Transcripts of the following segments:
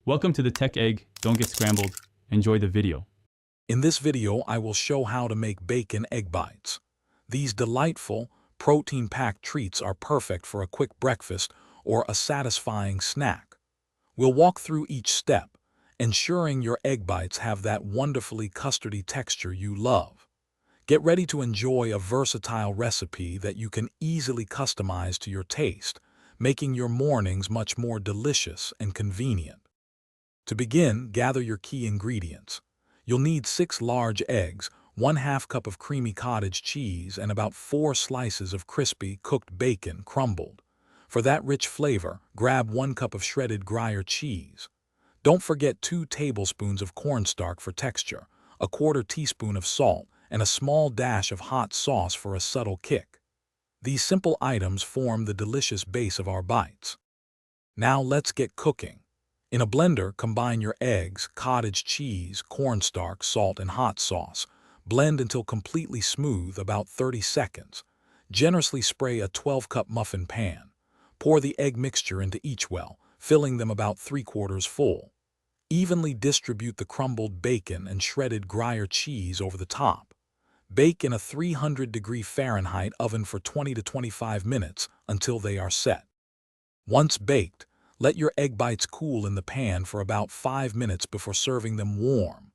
Welcome to the Tech Egg. Don't get scrambled. Enjoy the video. In this video, I will show how to make bacon egg bites. These delightful, protein-packed treats are perfect for a quick breakfast or a satisfying snack. We'll walk through each step, ensuring your egg bites have that wonderfully custardy texture you love. Get ready to enjoy a versatile recipe that you can easily customize to your taste, making your mornings much more delicious and convenient. To begin, gather your key ingredients. You'll need 6 large eggs, 1/2 cup of creamy cottage cheese, and about 4 slices of crispy, cooked bacon crumbled. For that rich flavor, grab 1 cup of shredded Gruyere cheese. Don't forget 2 tablespoons of cornstarch for texture, a 1/4 teaspoon of salt, and a small dash of hot sauce for a subtle kick. These simple items form the delicious base of our bites. Now let's get cooking. In a blender, combine your eggs, cottage cheese, cornstarch, salt, and hot sauce. Blend until completely smooth, about 30 seconds. Generously spray a 12-cup muffin pan. Pour the egg mixture into each well, filling them about 3/4 full. Evenly distribute the crumbled bacon and shredded Gruyere cheese over the top. Bake in a 300-degree Fahrenheit oven for 20 to 25 minutes until they are set. Once baked, let your egg bites cool in the pan for about 5 minutes before serving them warm.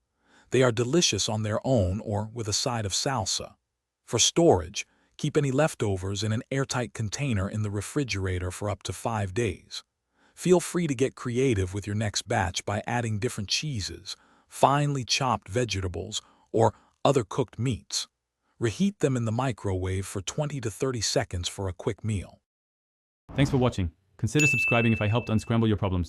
They are delicious on their own or with a side of salsa. For storage, keep any leftovers in an airtight container in the refrigerator for up to 5 days. Feel free to get creative with your next batch by adding different cheeses, finely chopped vegetables, or other cooked meats. Reheat them in the microwave for 20 to 30 seconds for a quick meal. Thanks for watching. Consider subscribing if I helped unscramble your problems.